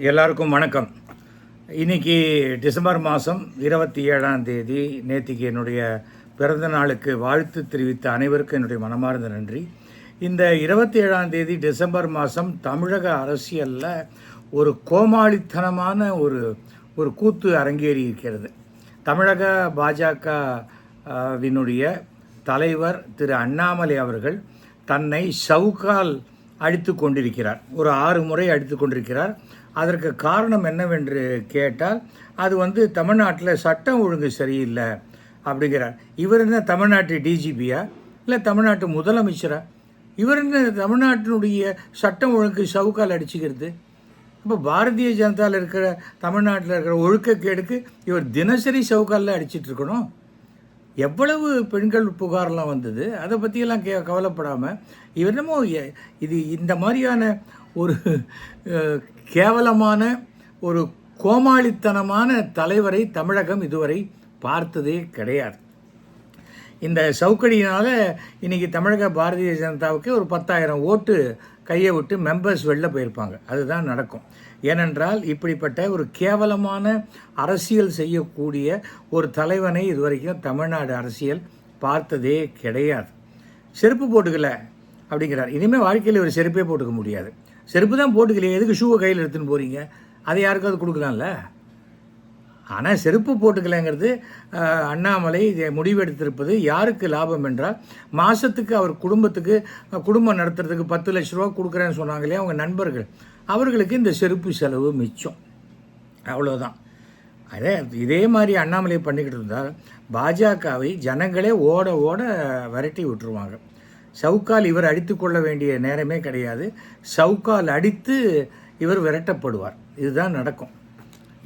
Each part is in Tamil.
எல்லாருக்கும் வணக்கம். இன்றைக்கி டிசம்பர் மாதம் 27ஆம் தேதி. நேற்றுக்கு என்னுடைய பிறந்த நாளுக்கு வாழ்த்து தெரிவித்த அனைவருக்கும் என்னுடைய மனமார்ந்த நன்றி. இந்த 27ஆம் தேதி டிசம்பர் மாதம் தமிழக அரசியலில் ஒரு கோமாளித்தனமான ஒரு கூத்து அரங்கேறி இருக்கிறது. தமிழக பாஜகவினுடைய தலைவர் திரு அண்ணாமலை அவர்கள் தன்னை சவுக்கால் அடித்து கொண்டிருக்கிறார். ஒரு 6 முறை அடித்து கொண்டிருக்கிறார். அதற்கு காரணம் என்னவென்று கேட்டால் அது தமிழ்நாட்டில் சட்டம் ஒழுங்கு சரியில்லை அப்படிங்கிறார். இவர் என்ன தமிழ்நாட்டு டிஜிபியா இல்லை தமிழ்நாட்டு முதலமைச்சரா? இவர் என்ன தமிழ்நாட்டினுடைய சட்டம் ஒழுங்கு சவுக்கால் அடிச்சுக்கிறது? இப்போ பாரதிய ஜனதாவில் இருக்கிற தமிழ்நாட்டில் இருக்கிற ஒழுக்கக்கேடுக்கு இவர் தினசரி சவுக்காலில் அடிச்சிட்டு இருக்கணும். எவ்வளவு பெண்கள் புகார்லாம் வந்தது, அதை பற்றியெல்லாம் கவலைப்படாமல் இவர் என்னமோ இது இந்த மாதிரியான ஒரு கேவலமான ஒரு கோமாளித்தனமான தலைவரை தமிழகம் இதுவரை பார்த்ததே கிடையாது. இந்த சவுக்கடியினால் இன்றைக்கி தமிழக பாரதிய ஜனதாவுக்கு ஒரு 10,000 ஓட்டு கையை விட்டு மெம்பர்ஸ் வெளில போயிருப்பாங்க. அதுதான் நடக்கும். ஏனென்றால் இப்படிப்பட்ட ஒரு கேவலமான அரசியல் செய்யக்கூடிய ஒரு தலைவனை இதுவரைக்கும் தமிழ்நாடு அரசியல் பார்த்ததே கிடையாது. செருப்பு போட்டுக்கல அப்படிங்கிறார். இனிமேல் வாழ்க்கையில் ஒரு செருப்பே போட்டுக்க முடியாது. செருப்பு தான் போட்டுக்கலையே, எதுக்கு ஷூவை கையில் எடுத்துன்னு போகிறீங்க? அதை யாருக்காவது கொடுக்கலாம்ல. ஆனால் செருப்பு போட்டுக்கலைங்கிறது அண்ணாமலை முடிவெடுத்திருப்பது யாருக்கு லாபம் என்றால், மாதத்துக்கு அவர் குடும்பம் நடத்துறதுக்கு 10 லட்ச ரூபா கொடுக்குறேன்னு சொன்னாங்களே அவங்க நண்பர்கள், அவர்களுக்கு இந்த செருப்பு செலவு மிச்சம். அவ்வளோதான். இதே மாதிரி அண்ணாமலை பண்ணிக்கிட்டு இருந்தால் பாஜகவை ஜனங்களே ஓட ஓட விரட்டி விட்டுருவாங்க. சவுக்கால் இவர் அடித்து கொள்ள வேண்டிய நேரமே கிடையாது. சவுக்கால் அடித்து இவர் விரட்டப்படுவார். இதுதான் நடக்கும்.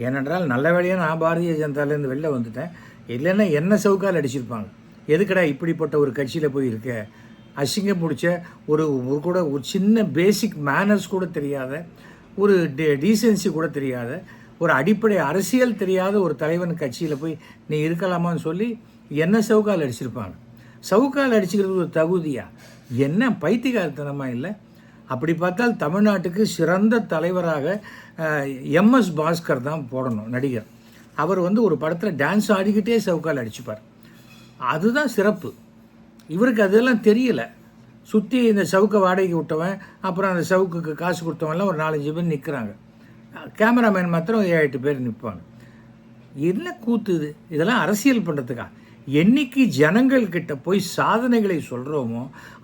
ஏனென்றால் நல்ல வேளையாக நான் பாரதிய ஜனதாலேருந்து வெளில வந்துட்டேன். இல்லைன்னா என்ன சவுக்கால் அடிச்சிருப்பாங்க. எதுக்கடா இப்படிப்பட்ட ஒரு கட்சியில் போய் இருக்க? அசிங்கம் பிடிச்ச ஒரு சின்ன பேசிக் மேனர்ஸ் கூட தெரியாத, ஒரு டீசென்சி கூட தெரியாத, ஒரு அடிப்படை அரசியல் தெரியாத ஒரு தலைவன் கட்சியில் போய் நீ இருக்கலாமான்னு சொல்லி என்ன சவுக்கால் அடிச்சிருப்பாங்க? சவுக்கால் அடிச்சுக்கிறது ஒரு தகுதியா? என்ன பைத்தியக்காரத்தனமாக இல்லை? அப்படி பார்த்தால் தமிழ்நாட்டுக்கு சிறந்த தலைவராக எம்எஸ் பாஸ்கர் தான் போடணும், நடிகர். அவர் ஒரு படத்தில் டான்ஸ் ஆடிக்கிட்டே சவுக்கால் அடிச்சுப்பார். அதுதான் சிறப்பு. இவருக்கு அதெல்லாம் தெரியலை. சுற்றி இந்த சவுக்கை வாடகைக்கு விட்டவன், அப்புறம் அந்த சவுக்குக்கு காசு கொடுத்தவன்லாம் ஒரு 4-5 பேர் நிற்கிறாங்க. கேமராமேன் மாத்திரம் 7-8 பேர் நிற்பாங்க. என்ன கூத்து இது? இதெல்லாம் அரசியல் பண்ணுறதுக்கா? என்னைக்கு ஜனங்கள்கிட்ட போய் சாதனைகளை சொல்கிறோமோ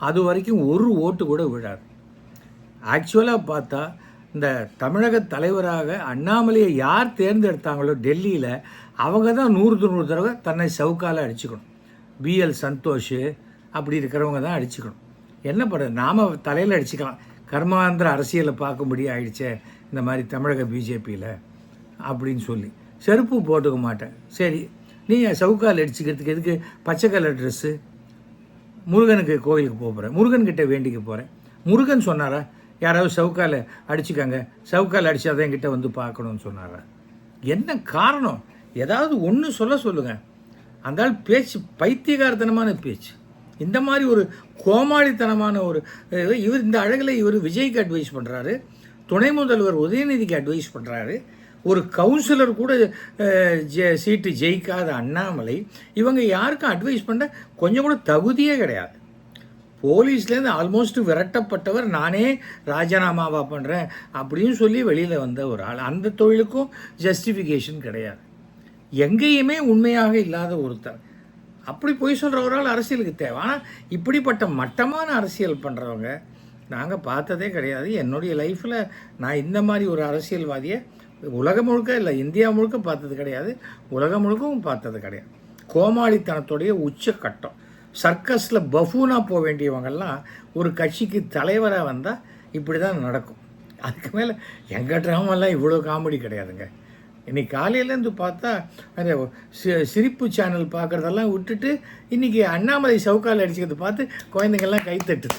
அது வரைக்கும் ஒரு ஓட்டு கூட விழாது. ஆக்சுவலாக பார்த்தா இந்த தமிழக தலைவராக அண்ணாமலையை யார் தேர்ந்தெடுத்தாங்களோ டெல்லியில், அவங்க தான் 100 தடவை தன்னை சவுக்கால் அடிச்சுக்கணும். பிஎல் சந்தோஷ் அப்படி இருக்கிறவங்க தான் அடிச்சுக்கணும். என்ன பண்ணுறது? நாம் தலையில் அடிச்சுக்கலாம். கர்மாந்திர அரசியலை பார்க்கும்படி ஆயிடுச்சே இந்த மாதிரி தமிழக பிஜேபியில் அப்படின்னு சொல்லி செருப்பு போட்டுக்க மாட்டேன். சரி, நீ சவுக்கால் அடிச்சுக்கிறதுக்கு எதுக்கு பச்சை கலர் ட்ரெஸ்ஸு? முருகனுக்கு கோயிலுக்கு போகிறேன், முருகன்கிட்ட வேண்டிக்க போகிறேன். முருகன் சொன்னாரா யாராவது சவுக்கால் அடிச்சுக்காங்க, சவுக்கால் அடித்தாதான் என்கிட்ட பார்க்கணும்னு சொன்னாரா? என்ன காரணம்? ஏதாவது ஒன்று சொல்லுங்கள். அந்த பேச்சு பைத்தியகாரத்தனமான பேச்சு. இந்த மாதிரி ஒரு கோமாளித்தனமான இவர் இந்த அழகில் இவர் விஜய்க்கு அட்வைஸ் பண்ணுறாரு, துணை முதல்வர் உதயநிதிக்கு அட்வைஸ் பண்ணுறாரு, ஒரு கவுன்சிலர் கூட சீட்டு ஜெயிக்காத அண்ணாமலை இவங்க யாருக்கும் அட்வைஸ் பண்ண கொஞ்சம் கூட தகுதியே கிடையாது. போலீஸ்லேருந்து ஆல்மோஸ்ட் விரட்டப்பட்டவர், நானே ராஜினாமாவா பண்ணுறேன் அப்படின்னு சொல்லி வெளியில் வந்த ஒரு ஆள். அந்த தொழிலுக்கும் ஜஸ்டிஃபிகேஷன் கிடையாது. எங்கேயுமே உண்மையாக இல்லாத ஒருத்தர் அப்படி போய் சொல்கிற ஒரு ஆள் அரசியலுக்கு தேவை. ஆனால் இப்படிப்பட்ட மட்டமான அரசியல் பண்ணுறவங்க நாங்கள் பார்த்ததே கிடையாது. என்னுடைய லைஃப்பில் நான் இந்த மாதிரி ஒரு அரசியல்வாதியை உலகம் முழுக்க இல்லை, இந்தியா முழுக்க பார்த்தது கிடையாது, உலகம் முழுக்கவும் பார்த்தது கிடையாது. கோமாளித்தனத்துடைய உச்சக்கட்டம். சர்க்கஸில் பஃபூனாக போக வேண்டியவங்கெல்லாம் ஒரு கட்சிக்கு தலைவராக வந்தால் இப்படி தான் நடக்கும். அதுக்கு மேலே எங்கள் ட்ராமெல்லாம் இவ்வளோ காமெடி கிடையாதுங்க. இன்றைக்கி காலையிலேருந்து பார்த்தா அந்த சிரிப்பு சேனல் பார்க்குறதெல்லாம் விட்டுட்டு இன்றைக்கி அண்ணாமலை சவுக்கால் அடிச்சுக்கிறது பார்த்து குழந்தைங்கள்லாம் கைத்தட்டுது.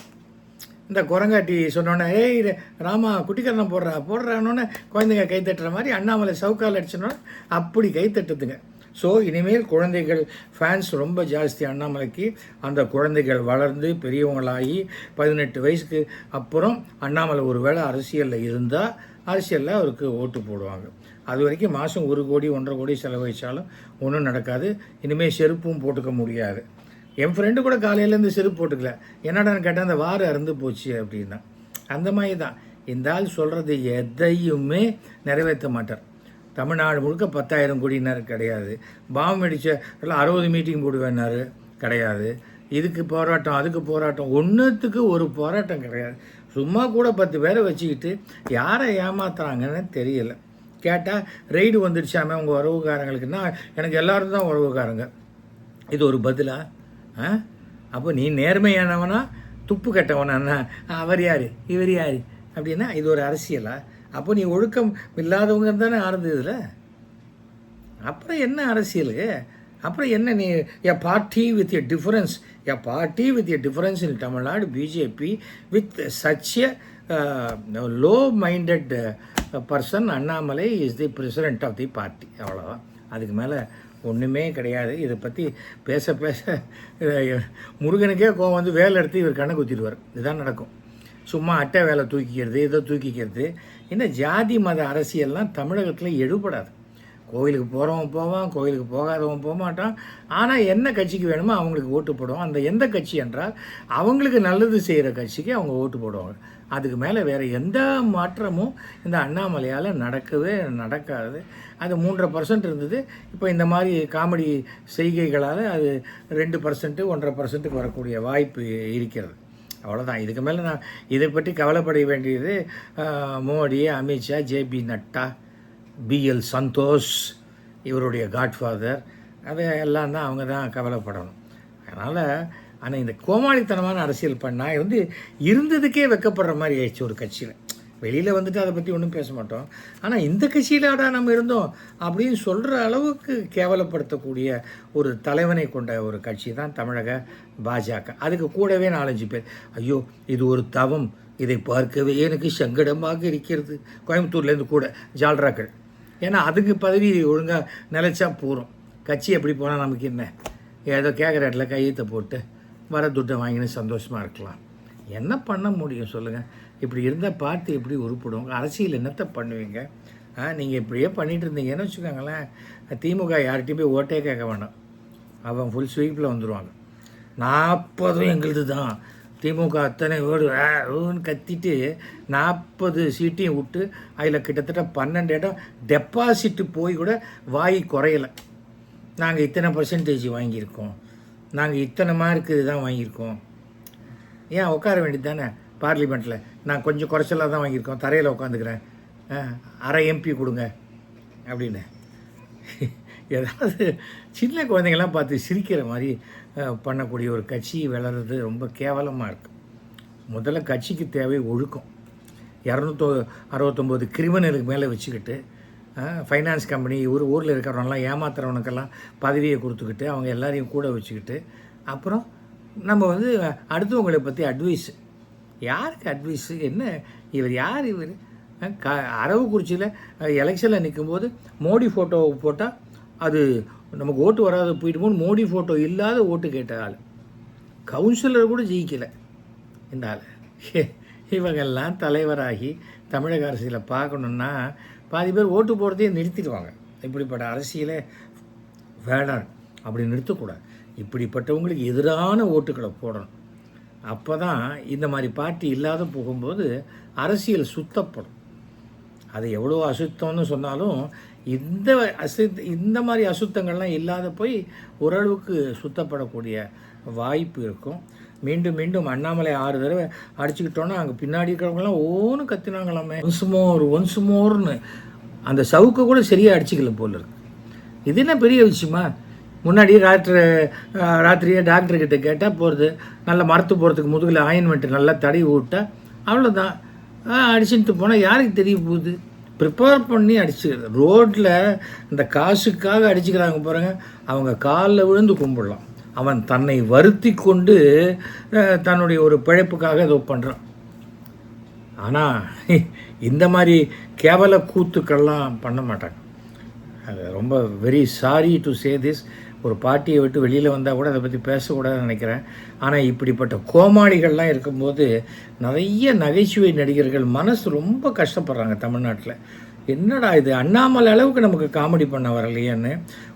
இந்த குரங்காட்டி சொன்னோன்னே ஏய் ராமா குட்டிக்கரணம் போடுறானோன்னு குழந்தைங்க கைத்தட்டுற மாதிரி அண்ணாமலை சவுக்கால் அடிச்சோன்னே அப்படி கைத்தட்டுதுங்க. ஸோ இனிமேல் குழந்தைகள் ஃபேன்ஸ் ரொம்ப ஜாஸ்தி அண்ணாமலைக்கு. அந்த குழந்தைகள் வளர்ந்து பெரியவங்களாகி 18 வயசுக்கு அப்புறம் அண்ணாமலை ஒரு வேளை அரசியலில் இருந்தால் அரசியலில் அவருக்கு ஓட்டு போடுவாங்க. அது வரைக்கும் மாதம் 1 கோடி 1.5 கோடி செலவழித்தாலும் ஒன்றும் நடக்காது. இனிமேல் செருப்பும் போட்டுக்க முடியாது. என் ஃப்ரெண்டு கூட காலையிலேருந்து செருப்பு போட்டுக்கல. என்னடான்னு கேட்டால் அந்த வாரம் அறுந்து போச்சு அப்படின்னா. அந்த மாதிரி தான் இந்த ஆள் சொல்கிறது எதையுமே நிறைவேற்ற மாட்டார். தமிழ்நாடு முழுக்க 10,000 கோடினார் கிடையாது. பாம்பு அடித்த எல்லாம் 60 மீட்டிங் போடுவேன்னாரு கிடையாது. இதுக்கு போராட்டம் அதுக்கு போராட்டம், ஒன்றுத்துக்கு ஒரு போராட்டம் கிடையாது. சும்மா கூட 10 பேரை வச்சுக்கிட்டு யாரை ஏமாத்துறாங்கன்னு தெரியல. கேட்டால் ரெய்டு வந்துடுச்சாமே உங்கள் உறவுக்காரங்களுக்குன்னா எனக்கு எல்லோரும் தான் உறவுக்காரங்க. இது ஒரு பதிலா? அப்போ நீ நேர்மையானவனா துப்பு கட்டவனா? அவர் யார் இவர் யார் அப்படின்னா இது ஒரு அரசியலா? அப்போ நீ ஒழுக்கம் இல்லாதவங்க தானே ஆரம்பிச்சதுல. அப்புறம் என்ன அரசியல்? அப்புறம் என்ன நீ எ party with a difference, a party with a difference in Tamil Nadu BJP with such a low minded person Annamalai is the president of the party. அவ்வளோதான், அதுக்கு மேலே ஒன்றுமே கிடையாது. இதை பற்றி பேச பேச முருகனுக்கே கோவம் வந்து வேலை எடுத்து இவர் கண்ணை குத்திடுவார். இதுதான் நடக்கும். சும்மா அட்டை வேலை தூக்கிக்கிறது, இதை தூக்கிக்கிறது. இந்த ஜாதி மத அரசியல்லாம் தமிழகத்தில் எடுபடாது. கோயிலுக்கு போகிறவன் போவான், கோயிலுக்கு போகாதவன் போக மாட்டான். ஆனால் என்ன கட்சிக்கு வேணுமோ அவங்களுக்கு ஓட்டு போடுவோம். அந்த எந்த கட்சி என்றால் அவங்களுக்கு நல்லது செய்கிற கட்சிக்கு அவங்க ஓட்டு போடுவாங்க. அதுக்கு மேலே வேறு எந்த மாற்றமும் இந்த அண்ணாமலையால் நடக்கவே நடக்காது. அது 3.5% இருந்தது. இப்போ இந்த மாதிரி காமெடி செய்கைகளால் அது 2%, 1.5% வரக்கூடிய வாய்ப்பு இருக்கிறது. அவ்வளோதான். இதுக்கு மேலே நான் இதை பற்றி கவலைப்பட வேண்டியது மோடி, அமித்ஷா, ஜேபி நட்டா, பிஎல் சந்தோஷ், இவருடைய காட்ஃபாதர், அதை எல்லாம் தான் அவங்க தான் கவலைப்படணும். அதனால் ஆனால் இந்த கோமாளித்தனமான அரசியல் பண்ணால் வந்து இருந்ததுக்கே வெக்கப்படுற மாதிரி ஆயிடுச்சு ஒரு கட்சியில். வெளியில் வந்துட்டு அதை பற்றி ஒன்றும் பேச மாட்டோம். ஆனால் இந்த கட்சியிலாடா நம்ம இருந்தோம் அப்படின்னு சொல்கிற அளவுக்கு கேவலப்படுத்தக்கூடிய ஒரு தலைவனை கொண்ட ஒரு கட்சி தான் தமிழக பாஜக. அதுக்கு கூடவே 4-5 பேர், ஐயோ இது ஒரு தவம், இதை பார்க்கவே எனக்கு சங்கடமாக இருக்கிறது, கோயம்புத்தூர்லேருந்து கூட ஜால்ராக்கள். ஏன்னா அதுக்கு பதவி ஒழுங்காக நிலைச்சா போகிறோம். கட்சி எப்படி போனால் நமக்கு என்ன, ஏதோ கேட்குற இடத்துல கையெழுத்தை போட்டு வர துட்டை வாங்கினு சந்தோஷமாக இருக்கலாம். என்ன பண்ண முடியும் சொல்லுங்கள்? இப்படி இருந்தால் பார்த்து எப்படி உருப்பிடும்? அரசியல் என்னத்தை பண்ணுவீங்க? நீங்கள் இப்படியே பண்ணிகிட்டு இருந்தீங்கன்னு வச்சுக்கோங்களேன், திமுக யார்கிட்டையும் போய் ஓட்டே கேட்க வேண்டாம், அவன் ஃபுல் ஸ்வீப்பில் வந்துடுவாங்க. 40 எங்களுது தான், திமுக அத்தனை ஓடுன்னு கத்திட்டு 40 சீட்டையும் விட்டு அதில் கிட்டத்தட்ட 12 இடம் டெபாசிட்டு போய் கூட வாய் குறையலை. நாங்கள் இத்தனை % வாங்கியிருக்கோம், நாங்கள் இத்தனை மார்க்கு தான் வாங்கியிருக்கோம். ஏன் உட்கார வேண்டியது தானே பார்லிமெண்ட்டில்? நான் கொஞ்சம் குறைச்சலாக தான் வாங்கியிருக்கோம், தரையில் உட்காந்துக்கிறேன், அரை MP கொடுங்க அப்படின்னு. ஏதாவது சின்ன குழந்தைங்கள்லாம் பார்த்து சிரிக்கிற மாதிரி பண்ணக்கூடிய ஒரு கட்சி வளர்றது ரொம்ப கேவலமாக இருக்குது. முதல்ல கட்சிக்கு தேவை ஒழுக்கம். 269 கிரிமினலுக்கு மேலே வச்சுக்கிட்டு ஃபைனான்ஸ் கம்பெனி ஊரில் இருக்கிறவங்களாம் ஏமாத்துறவனுக்கெல்லாம் பதவியை கொடுத்துக்கிட்டு அவங்க எல்லாரையும் கூட வச்சுக்கிட்டு அப்புறம் நம்ம வந்து அடுத்தவங்களை பற்றி அட்வைஸு. யாருக்கு அட்வைஸு? என்ன இவர் யார்? இவர் அரவக்குறிச்சியில் எலெக்ஷனில் நிற்கும்போது மோடி ஃபோட்டோவை போட்டால் அது நமக்கு ஓட்டு வராது போயிட்டு போது மோடி ஃபோட்டோ இல்லாத ஓட்டு கேட்ட ஆள். கவுன்சிலர் கூட ஜெயிக்கலை இந்த ஆள். இவங்கெல்லாம் தலைவராகி தமிழக அரசியலை பார்க்கணுன்னா பாதி பேர் ஓட்டு போடுறதையே நிறுத்திடுவாங்க. இப்படிப்பட்ட அரசியலே வேண்டாம், அப்படி நிறுத்தக்கூடாது. இப்படிப்பட்டவங்களுக்கு எதிரான ஓட்டுக்களை போடணும். அப்போ தான் இந்த மாதிரி பார்ட்டி இல்லாத போகும்போது அரசியல் சுத்தப்படும். அது எவ்வளோ அசுத்தம்னு சொன்னாலும் இந்த மாதிரி அசுத்தங்கள்லாம் இல்லாத போய் ஓரளவுக்கு சுத்தப்படக்கூடிய வாய்ப்பு இருக்கும். மீண்டும் மீண்டும் அண்ணாமலை 6 தடவை அடிச்சுக்கிட்டோன்னா அங்கே பின்னாடி இருக்கிறவங்களாம் ஓன்னு கத்தினாங்களாமே, ஒன்ஸ் மோர்னு. அந்த சவுக்கை கூட சரியாக அடிச்சுக்கல போல இருக்கு. இது என்ன பெரிய விஷயமா? முன்னாடி ராத்திரியே டாக்டர்கிட்ட கேட்டால் போகிறது, நல்லா மரத்து போகிறதுக்கு முதுகில் ஆயின்மெண்ட்டு நல்லா தடவி விட்டால் அவ்வளோதான். அடிச்சுட்டு போனால் யாருக்கு தெரிய போகுது? ப்ரிப்பேர் பண்ணி அடிச்சுக்கிறது. ரோட்டில் இந்த காசுக்காக அடிச்சுக்கிறாங்க பாருங்க, அவங்க காலில் விழுந்து கும்பிடலாம். அவன் தன்னை வருத்தி கொண்டு தன்னுடைய ஒரு பிழைப்புக்காக ஏதோ பண்ணுறான். ஆனால் இந்த மாதிரி கேவல கூத்துக்கள்லாம் பண்ண மாட்டாங்க. அது ரொம்ப very sorry to say this, ஒரு பார்ட்டியை விட்டு வெளியில் வந்தால் கூட அதை பற்றி பேசக்கூடாதுன்னு நினைக்கிறேன். ஆனால் இப்படிப்பட்ட கோமாளிகள்லாம் இருக்கும்போது நிறைய நகைச்சுவை நடிகர்கள் மனசு ரொம்ப கஷ்டப்படுறாங்க தமிழ்நாட்டில். என்னடா இது, அண்ணாமலை அளவுக்கு நமக்கு காமெடி பண்ண வரலையேன்னு.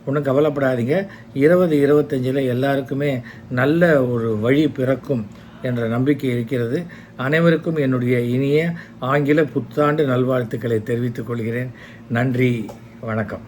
ஒன்றும் கவலைப்படாதீங்க, 2025 எல்லாருக்குமே நல்ல ஒரு வழி பிறக்கும் என்ற நம்பிக்கை இருக்கிறது. அனைவருக்கும் என்னுடைய இனிய ஆங்கில புத்தாண்டு நல்வாழ்த்துக்களை தெரிவித்துக் கொள்கிறேன். நன்றி, வணக்கம்.